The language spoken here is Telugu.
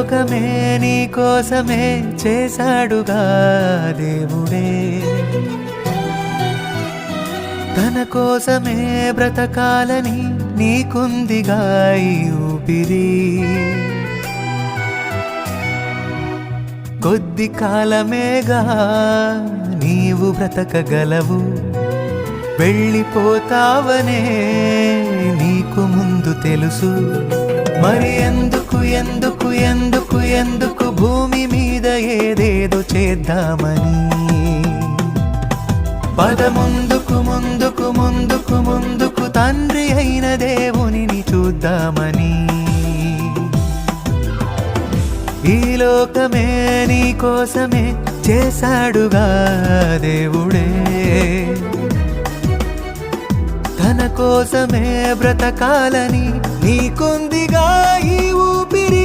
లోకమే నీ కోసమే చేశాడుగా దేవుడే తన కోసమే బ్రతకాలని నీకుందిగా ఈ ఊపిరి కొద్ది కాలమేగా నీవు బ్రతకగలవు వెళ్ళిపోతావనే నీకు ముందు తెలుసు మరి ఎందుకు ఎందుకు ఎందుకు ఎందుకు భూమి మీద ఏదేదో చేద్దామని పద ముందుకు ముందుకు ముందుకు ముందుకు తండ్రి అయిన దేవునిని చూద్దామని ఈ లోకమే నీ కోసమే చేశాడుగా దేవుడే తన కోసమే బ్రతకాలని నీకుందిగా ఈ ఊపిరి